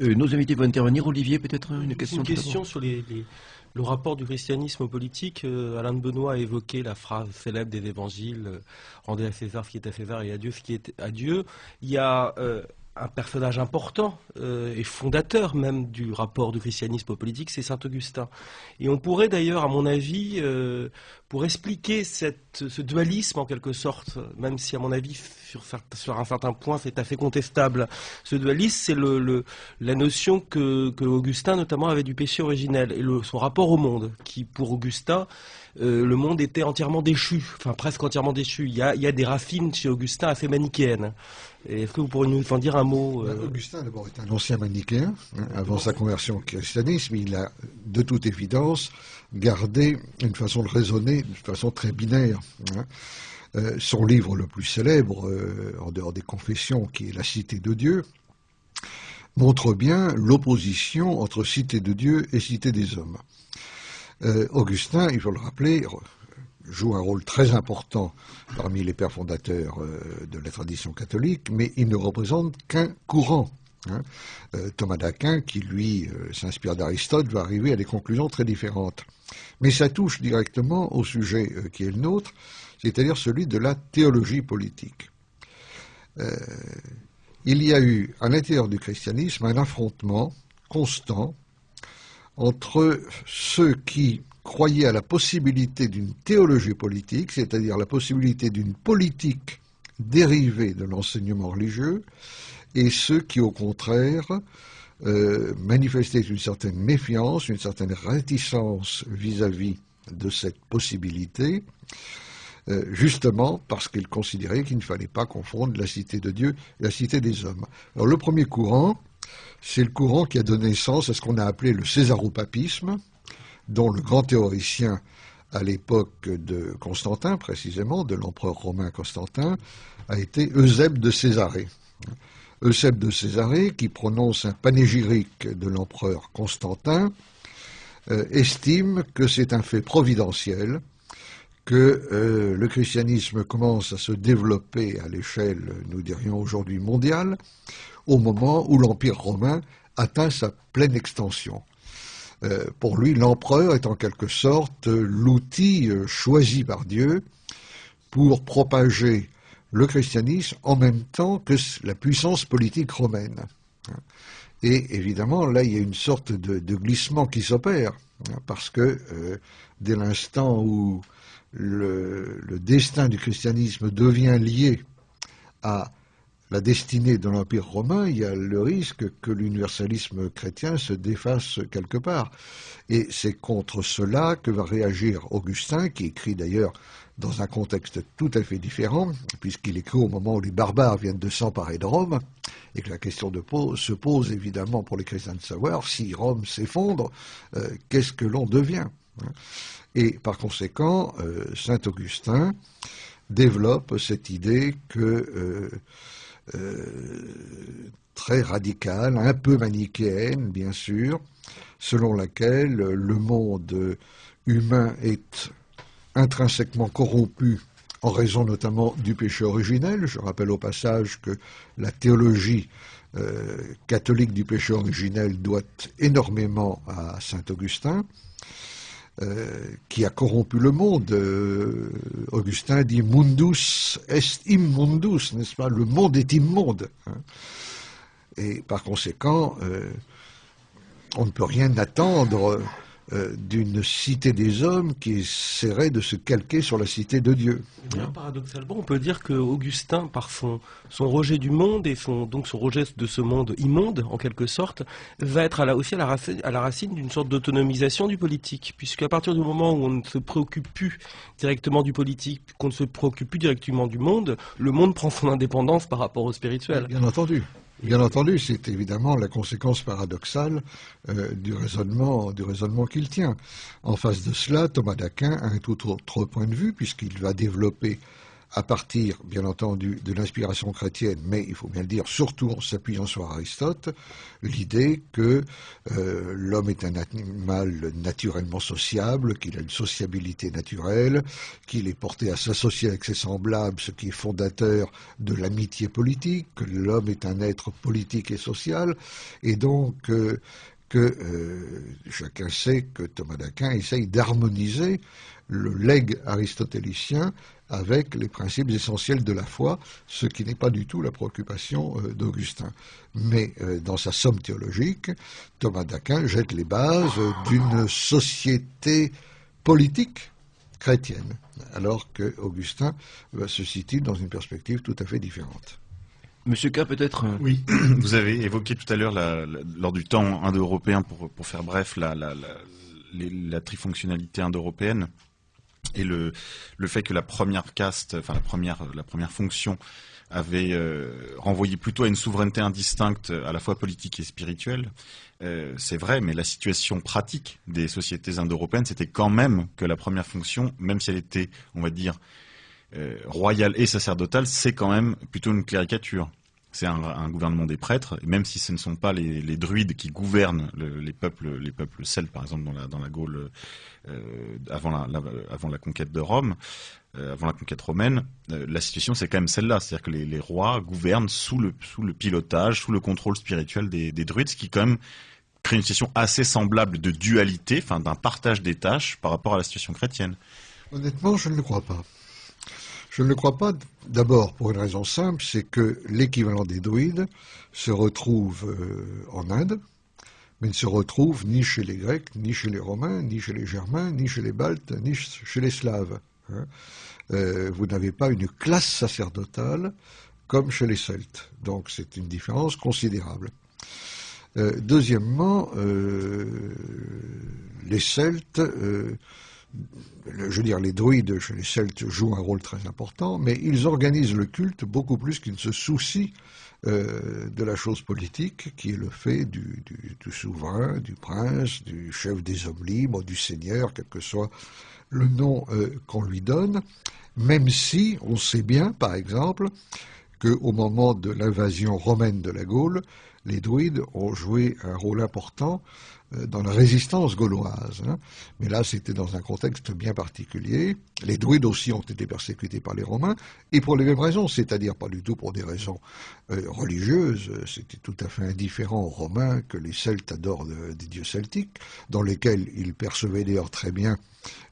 Nos invités vont intervenir. Olivier, peut-être une question Une tout d'abord. question sur le rapport du christianisme aux politiques. Alain de Benoît a évoqué la phrase célèbre des évangiles, rendez à César ce qui est à César et à Dieu ce qui est à Dieu. Il y a un personnage important et fondateur même du rapport du christianisme aux politiques, c'est saint Augustin. Et on pourrait d'ailleurs, à mon avis, pour expliquer ce dualisme en quelque sorte, même si à mon avis sur un certain point c'est assez contestable, ce dualisme c'est la notion que Augustin notamment avait du péché originel et son rapport au monde, qui pour Augustin, le monde était entièrement déchu, enfin presque entièrement déchu. Il y a des racines chez Augustin assez manichéennes. Est-ce que vous pourriez nous en dire un mot Augustin, d'abord, est un ancien manichéen. Avant sa conversion au christianisme, il a, de toute évidence, gardé une façon de raisonner, d'une façon très binaire. Son livre le plus célèbre, en dehors des confessions, qui est La Cité de Dieu, montre bien l'opposition entre Cité de Dieu et Cité des hommes. Augustin, il faut le rappeler, joue un rôle très important parmi les pères fondateurs de la tradition catholique, mais il ne représente qu'un courant. Thomas d'Aquin, qui lui s'inspire d'Aristote, va arriver à des conclusions très différentes. Mais ça touche directement au sujet qui est le nôtre, c'est-à-dire celui de la théologie politique. Il y a eu à l'intérieur du christianisme un affrontement constant entre ceux qui croyaient à la possibilité d'une théologie politique, c'est-à-dire la possibilité d'une politique dérivée de l'enseignement religieux, et ceux qui, au contraire, manifestaient une certaine méfiance, une certaine réticence vis-à-vis de cette possibilité, justement parce qu'ils considéraient qu'il ne fallait pas confondre la cité de Dieu et la cité des hommes. Alors le premier courant, c'est le courant qui a donné naissance à ce qu'on a appelé le césaropapisme, dont le grand théoricien à l'époque de Constantin, précisément, de l'empereur romain Constantin, a été Eusèbe de Césarée. Eusèbe de Césarée, qui prononce un panégyrique de l'empereur Constantin, estime que c'est un fait providentiel, que le christianisme commence à se développer à l'échelle, nous dirions aujourd'hui mondiale, au moment où l'Empire romain atteint sa pleine extension. Pour lui, l'empereur est en quelque sorte l'outil choisi par Dieu pour propager le christianisme en même temps que la puissance politique romaine. Et évidemment, là, il y a une sorte de glissement qui s'opère, parce que dès l'instant où le destin du christianisme devient lié à la destinée de l'Empire romain, il y a le risque que l'universalisme chrétien se défasse quelque part. Et c'est contre cela que va réagir Augustin, qui écrit d'ailleurs dans un contexte tout à fait différent, puisqu'il écrit au moment où les barbares viennent de s'emparer de Rome, et que la question se pose évidemment pour les chrétiens de savoir, si Rome s'effondre, qu'est-ce que l'on devient ? Et par conséquent, saint Augustin développe cette idée que très radicale, un peu manichéenne, bien sûr, selon laquelle le monde humain est intrinsèquement corrompu en raison notamment du péché originel. Je rappelle au passage que la théologie catholique du péché originel doit énormément à saint Augustin, qui a corrompu le monde. Augustin dit « mundus est immundus », n'est-ce pas ? Le monde est immonde. Et par conséquent, on ne peut rien attendre d'une cité des hommes qui essaierait de se calquer sur la cité de Dieu. Alors, paradoxalement, on peut dire que Augustin, par son rejet du monde et donc son rejet de ce monde immonde, en quelque sorte, va être aussi à la racine d'une sorte d'autonomisation du politique, puisqu'à partir du moment où on ne se préoccupe plus directement du politique, qu'on ne se préoccupe plus directement du monde, le monde prend son indépendance par rapport au spirituel. Bien entendu. Bien entendu, c'est évidemment la conséquence paradoxale du raisonnement qu'il tient. En face de cela, Thomas d'Aquin a un tout autre point de vue, puisqu'il va développer à partir, bien entendu, de l'inspiration chrétienne, mais il faut bien le dire, surtout en s'appuyant sur Aristote, l'idée que l'homme est un animal naturellement sociable, qu'il a une sociabilité naturelle, qu'il est porté à s'associer avec ses semblables, ce qui est fondateur de l'amitié politique, que l'homme est un être politique et social, et donc chacun sait que Thomas d'Aquin essaye d'harmoniser le legs aristotélicien avec les principes essentiels de la foi, ce qui n'est pas du tout la préoccupation d'Augustin. Mais dans sa somme théologique, Thomas d'Aquin jette les bases d'une société politique chrétienne, alors qu'Augustin se situe dans une perspective tout à fait différente. Monsieur K, peut-être Oui, vous avez évoqué tout à l'heure, lors du temps indo-européen, pour faire bref, la trifonctionnalité indo-européenne et le fait que la première caste, enfin la première fonction avait renvoyé plutôt à une souveraineté indistincte, à la fois politique et spirituelle. C'est vrai, mais la situation pratique des sociétés indo-européennes, c'était quand même que la première fonction, même si elle était, on va dire, royale et sacerdotale, c'est quand même plutôt une caricature. C'est un gouvernement des prêtres, et même si ce ne sont pas les druides qui gouvernent les peuples celtes, par exemple, dans la Gaule, avant la conquête de Rome, avant la conquête romaine, la situation c'est quand même celle-là, c'est-à-dire que les rois gouvernent sous le pilotage, sous le contrôle spirituel des druides, ce qui quand même crée une situation assez semblable de dualité, enfin d'un partage des tâches par rapport à la situation chrétienne. Honnêtement, je ne le crois pas. Je ne le crois pas, d'abord pour une raison simple, c'est que l'équivalent des druides se retrouve en Inde, mais ne se retrouve ni chez les Grecs, ni chez les Romains, ni chez les Germains, ni chez les Baltes, ni chez les Slaves. Vous n'avez pas une classe sacerdotale comme chez les Celtes, donc c'est une différence considérable. Deuxièmement, les Celtes... je veux dire, les druides chez les Celtes jouent un rôle très important, mais ils organisent le culte beaucoup plus qu'ils ne se soucient de la chose politique, qui est le fait du souverain, du prince, du chef des hommes libres, du seigneur, quel que soit le nom qu'on lui donne, même si on sait bien, par exemple, qu'au moment de l'invasion romaine de la Gaule, les druides ont joué un rôle important dans la résistance gauloise. Mais là, c'était dans un contexte bien particulier. Les druides aussi ont été persécutés par les Romains, et pour les mêmes raisons, c'est-à-dire pas du tout pour des raisons religieuses. C'était tout à fait indifférent aux Romains que les Celtes adorent des dieux celtiques, dans lesquels ils percevaient d'ailleurs très bien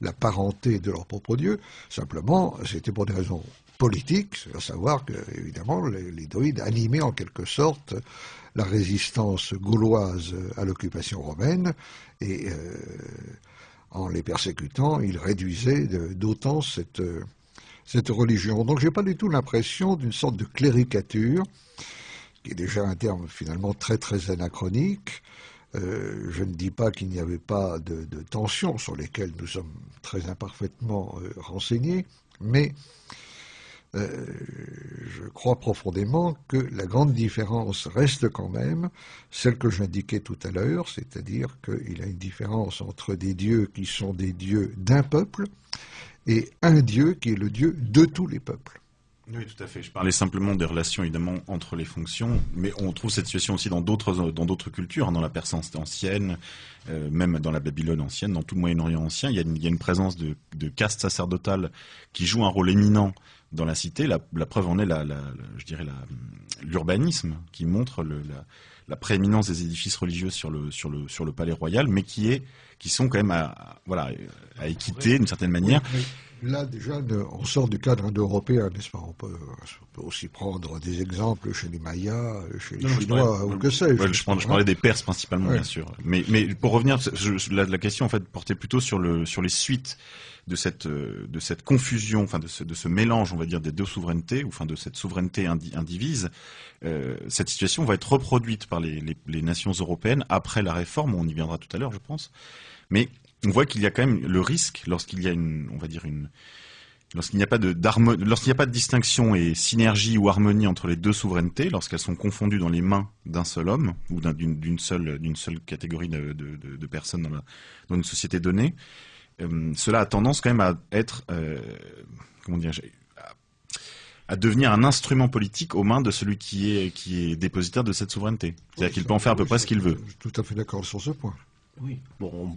la parenté de leur propre dieu. Simplement, c'était pour des raisons politiques, à savoir que, évidemment, les druides animaient en quelque sorte la résistance gauloise à l'occupation romaine, et en les persécutant, ils réduisaient d'autant cette religion. Donc j'ai pas du tout l'impression d'une sorte de cléricature, qui est déjà un terme finalement très très anachronique. Je ne dis pas qu'il n'y avait pas de tensions sur lesquelles nous sommes très imparfaitement renseignés, mais je crois profondément que la grande différence reste quand même celle que j'indiquais tout à l'heure, c'est-à-dire qu'il y a une différence entre des dieux qui sont des dieux d'un peuple et un dieu qui est le dieu de tous les peuples. Oui, tout à fait. Je parlais simplement des relations, évidemment, entre les fonctions, mais on trouve cette situation aussi dans d'autres cultures, hein, dans la Perse ancienne, même dans la Babylone ancienne, dans tout le Moyen-Orient ancien. Il y a une présence de castes sacerdotales qui jouent un rôle éminent dans la cité. La preuve en est, je dirais, l'urbanisme, qui montre la prééminence des édifices religieux sur le palais royal, mais qui sont quand même à équiter d'une certaine manière. Oui, là, déjà, on sort du cadre indo-européen, n'est-ce pas ? On peut aussi prendre des exemples chez les Mayas, chez les Chinois, ou que sais-je. Ouais, je parlais des Perses principalement, bien sûr. Mais pour revenir, la question en fait portait plutôt sur les suites de cette confusion, enfin de ce mélange, on va dire, des deux souverainetés, ou enfin de cette souveraineté indivise. Cette situation va être reproduite par les nations européennes après la réforme. On y viendra tout à l'heure, je pense. Mais on voit qu'il y a quand même le risque, lorsqu'il y a lorsqu'il n'y a pas de distinction et synergie ou harmonie entre les deux souverainetés, lorsqu'elles sont confondues dans les mains d'un seul homme ou d'une seule catégorie de personnes dans une société donnée, cela a tendance quand même à être, à devenir un instrument politique aux mains de celui qui est dépositaire de cette souveraineté. C'est-à-dire qu'il peut en faire à peu près ce qu'il veut. Je suis tout à fait d'accord sur ce point. Oui, bon,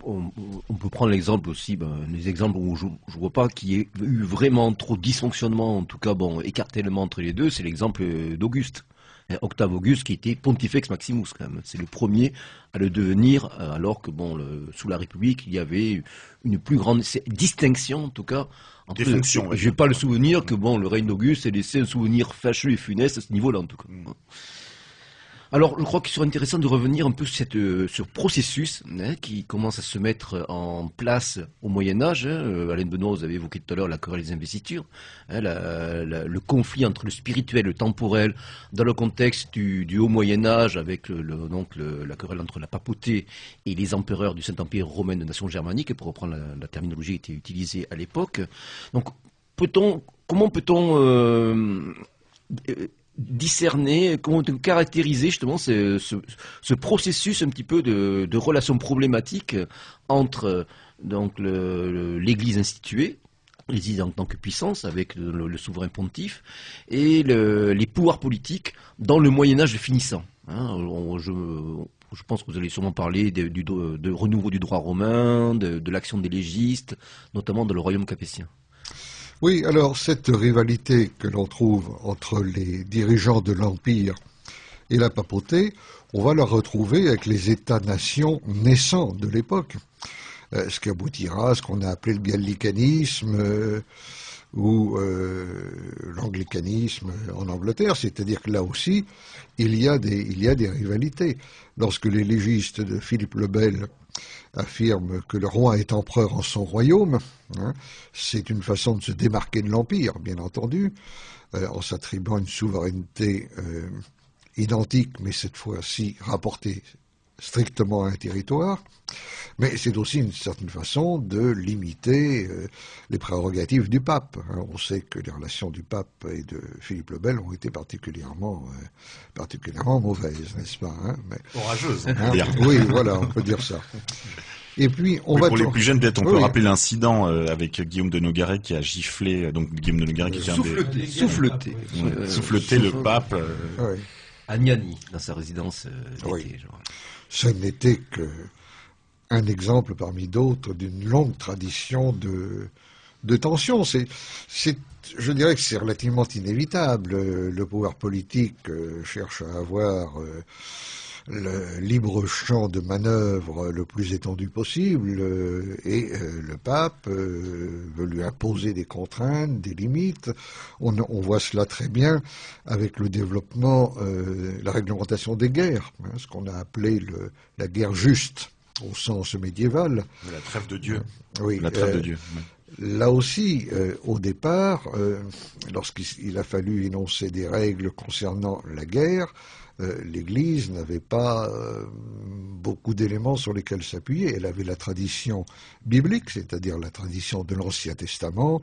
on peut prendre l'exemple aussi, les exemples où je vois pas qu'il y ait eu vraiment trop de dysfonctionnement, en tout cas, écartèlement entre les deux, c'est l'exemple d'Auguste. Octave Auguste qui était Pontifex Maximus quand même. C'est le premier à le devenir, alors que sous la République, il y avait une plus grande distinction, en tout cas, entre des fonctions. Je n'ai pas le souvenir que le règne d'Auguste ait laissé un souvenir fâcheux et funeste à ce niveau-là, en tout cas. Alors, je crois qu'il serait intéressant de revenir un peu sur ce processus qui commence à se mettre en place au Moyen-Âge. Alain Benoît, vous avez évoqué tout à l'heure la querelle des investitures, le conflit entre le spirituel et le temporel dans le contexte du Haut Moyen-Âge avec la querelle entre la papauté et les empereurs du Saint-Empire romain de nation germanique, pour reprendre la terminologie qui était utilisée à l'époque. Donc, comment peut-on discerner, comment caractériser justement ce processus un petit peu de relations problématiques entre l'Église instituée, l'Église en tant que puissance avec le souverain pontife, et les pouvoirs politiques dans le Moyen-Âge finissant. Je pense que vous allez sûrement parler de renouveau du droit romain, de l'action des légistes, notamment dans le royaume capétien. Oui, alors cette rivalité que l'on trouve entre les dirigeants de l'Empire et la papauté, on va la retrouver avec les États-nations naissants de l'époque, ce qui aboutira à ce qu'on a appelé le gallicanisme ou l'anglicanisme en Angleterre, c'est-à-dire que là aussi, il y a des rivalités. Lorsque les légistes de Philippe le Bel affirment que le roi est empereur en son royaume, c'est une façon de se démarquer de l'Empire, bien entendu, en s'attribuant une souveraineté identique, mais cette fois-ci rapportée strictement à un territoire, mais c'est aussi une certaine façon de limiter les prérogatives du pape. On sait que les relations du pape et de Philippe le Bel ont été particulièrement mauvaises, n'est-ce pas, orageuses. Oui, voilà, on peut dire ça. Et puis, pour les plus jeunes, peut-être, on peut rappeler l'incident avec Guillaume de Nogaret qui a giflé, donc Guillaume de Nogaret qui était souffleté le pape. À Miani, dans sa résidence d'été. Ce n'était qu'un exemple parmi d'autres d'une longue tradition de tension. Je dirais que c'est relativement inévitable. Le pouvoir politique cherche à avoir le libre champ de manœuvre le plus étendu possible et le pape veut lui imposer des contraintes, des limites. On voit cela très bien avec le développement, la réglementation des guerres, ce qu'on a appelé la guerre juste au sens médiéval. La trêve de Dieu. Oui, la trêve de Dieu. Là aussi, au départ, lorsqu'il a fallu énoncer des règles concernant la guerre, l'Église n'avait pas beaucoup d'éléments sur lesquels s'appuyer. Elle avait la tradition biblique, c'est-à-dire la tradition de l'Ancien Testament,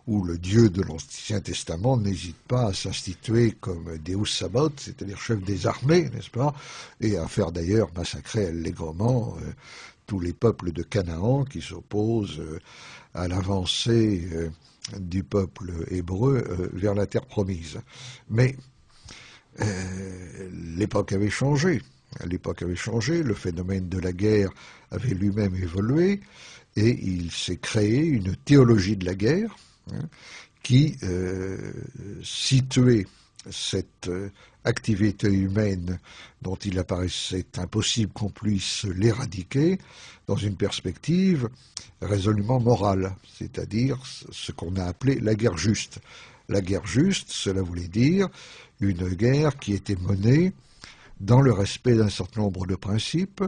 où le Dieu de l'Ancien Testament n'hésite pas à s'instituer comme Deus Sabaoth, c'est-à-dire chef des armées, n'est-ce pas, et à faire d'ailleurs massacrer allègrement tous les peuples de Canaan qui s'opposent à l'avancée du peuple hébreu vers la terre promise. Mais l'époque avait changé. Le phénomène de la guerre avait lui-même évolué, et il s'est créé une théologie de la guerre qui situait cette activité humaine dont il apparaissait impossible qu'on puisse l'éradiquer dans une perspective résolument morale, c'est-à-dire ce qu'on a appelé la guerre juste. La guerre juste, cela voulait dire une guerre qui était menée dans le respect d'un certain nombre de principes,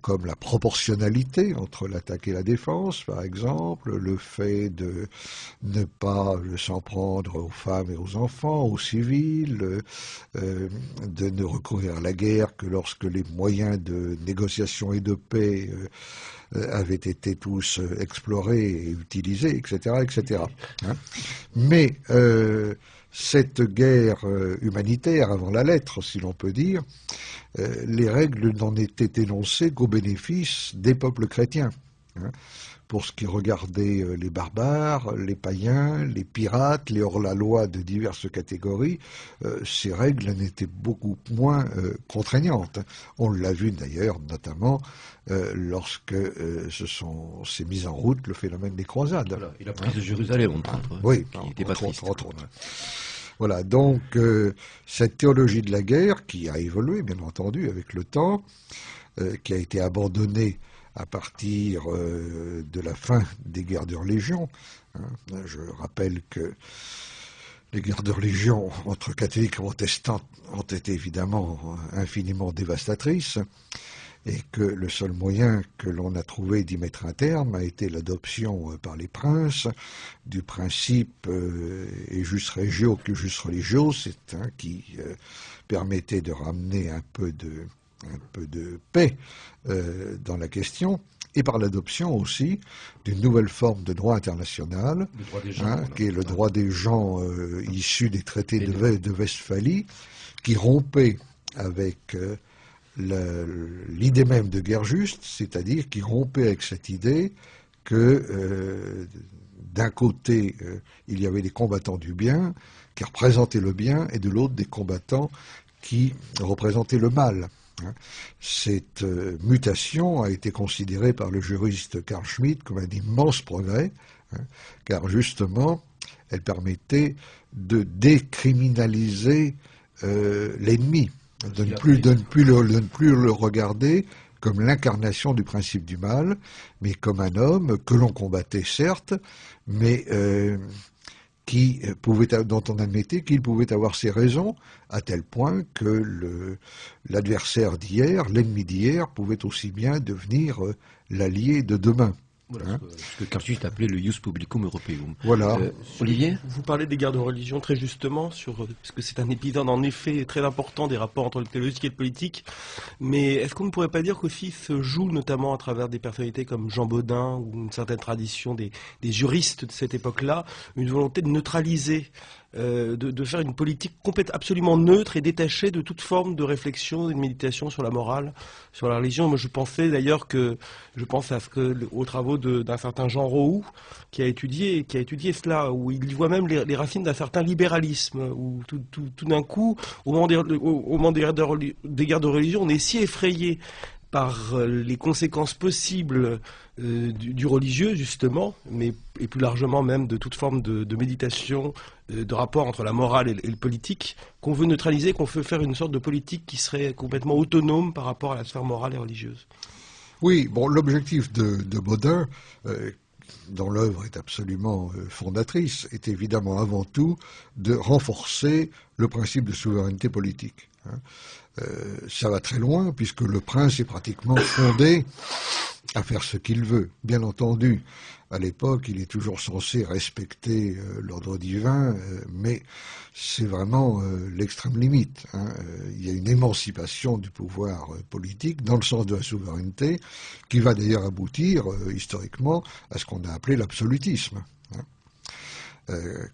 comme la proportionnalité entre l'attaque et la défense, par exemple, le fait de ne pas s'en prendre aux femmes et aux enfants, aux civils, de ne recourir à la guerre que lorsque les moyens de négociation et de paix avaient été tous explorés et utilisés, etc., etc. Mais cette guerre humanitaire avant la lettre, si l'on peut dire, les règles n'en étaient énoncées qu'au bénéfice des peuples chrétiens. hein, pour ce qui regardait les barbares, les païens, les pirates, les hors-la-loi de diverses catégories, ces règles n'étaient beaucoup moins contraignantes. On l'a vu d'ailleurs notamment lorsque s'est mis en route le phénomène des croisades. Voilà, et la prise de Jérusalem, entre autres. Oui, qui n'était pas triste. entre autres. Voilà, donc cette théologie de la guerre, qui a évolué bien entendu avec le temps, qui a été abandonnée à partir de la fin des guerres de religion. Hein. Je rappelle que les guerres de religion entre catholiques et protestants ont été évidemment infiniment dévastatrices, et que le seul moyen que l'on a trouvé d'y mettre un terme a été l'adoption par les princes du principe et jus regio que jus religio, qui permettait de ramener un peu de paix dans la question, et par l'adoption aussi d'une nouvelle forme de droit international, qui est le droit des gens issus des traités de Westphalie, qui rompait avec l'idée même de guerre juste, c'est-à-dire qui rompait avec cette idée que d'un côté il y avait des combattants du bien qui représentaient le bien, et de l'autre des combattants qui représentaient le mal. Cette mutation a été considérée par le juriste Carl Schmitt comme un immense progrès, car justement elle permettait de décriminaliser l'ennemi, de ne plus le regarder comme l'incarnation du principe du mal, mais comme un homme que l'on combattait certes, mais dont on admettait qu'il pouvait avoir ses raisons, à tel point que l'adversaire d'hier, l'ennemi d'hier, pouvait aussi bien devenir l'allié de demain. Voilà, ce que Carl Schmitt appelait le ius publicum europeum. Voilà. Olivier ? Vous parlez des guerres de religion très justement, parce que c'est un épisode en effet très important des rapports entre le théologique et le politique, mais est-ce qu'on ne pourrait pas dire qu'aussi se joue notamment à travers des personnalités comme Jean Bodin ou une certaine tradition des juristes de cette époque-là, une volonté de neutraliser, de faire une politique absolument neutre et détachée de toute forme de réflexion et de méditation sur la morale, sur la religion. Moi je pense aux travaux d'un certain Jean Roux qui a étudié cela, où il y voit même les racines d'un certain libéralisme, où tout d'un coup, au moment des guerres de religion, on est si effrayé par les conséquences possibles du religieux, justement, et plus largement même de toute forme de méditation, de rapport entre la morale et le politique, qu'on veut neutraliser, qu'on veut faire une sorte de politique qui serait complètement autonome par rapport à la sphère morale et religieuse. Oui, bon, l'objectif de Bodin, dont l'œuvre est absolument fondatrice, est évidemment avant tout de renforcer le principe de souveraineté politique. Ça va très loin, puisque le prince est pratiquement fondé à faire ce qu'il veut. Bien entendu, à l'époque, il est toujours censé respecter l'ordre divin, mais c'est vraiment l'extrême limite. Il y a une émancipation du pouvoir politique dans le sens de la souveraineté, qui va d'ailleurs aboutir, historiquement, à ce qu'on a appelé l'absolutisme.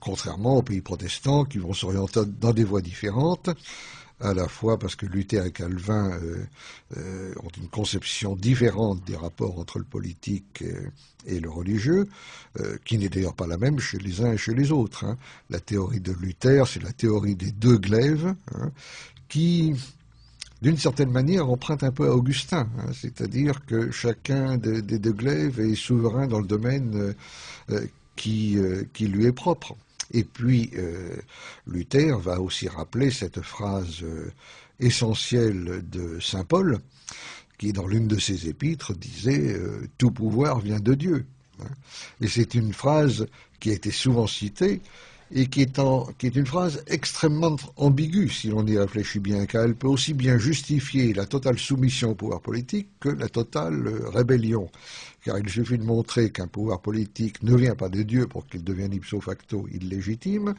Contrairement aux pays protestants qui vont s'orienter dans des voies différentes, à la fois parce que Luther et Calvin ont une conception différente des rapports entre le politique et le religieux, qui n'est d'ailleurs pas la même chez les uns et chez les autres. La théorie de Luther, c'est la théorie des deux glaives, qui, d'une certaine manière, emprunte un peu à Augustin, c'est-à-dire que chacun des deux glaives est souverain dans le domaine qui lui est propre. Et puis, Luther va aussi rappeler cette phrase essentielle de saint Paul, qui, dans l'une de ses épîtres, disait « Tout pouvoir vient de Dieu ». Et c'est une phrase qui a été souvent citée, et qui est une phrase extrêmement ambiguë, si l'on y réfléchit bien, car elle peut aussi bien justifier la totale soumission au pouvoir politique que la totale rébellion. Car il suffit de montrer qu'un pouvoir politique ne vient pas de Dieu pour qu'il devienne ipso facto illégitime,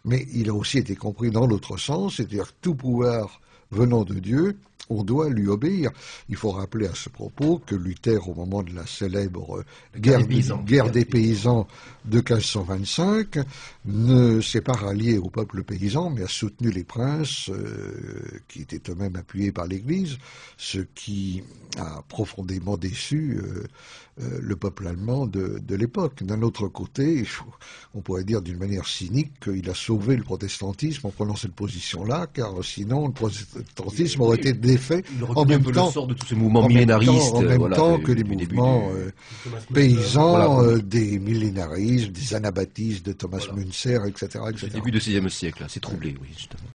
mais il a aussi été compris dans l'autre sens, c'est-à-dire que tout pouvoir venant de Dieu on doit lui obéir. Il faut rappeler à ce propos que Luther, au moment de la célèbre guerre des paysans de 1525, ne s'est pas rallié au peuple paysan, mais a soutenu les princes, qui étaient eux-mêmes appuyés par l'Église, ce qui a profondément déçu le peuple allemand de l'époque. D'un autre côté, on pourrait dire d'une manière cynique qu'il a sauvé le protestantisme en prenant cette position-là, car sinon le protestantisme aurait été défait en même temps, le sort de tous ces mouvements millénaristes, en même temps que les mouvements paysans, des millénaristes, des anabaptistes de Thomas Müntzer, etc. Le début du XVIe siècle, c'est troublé, oui, justement.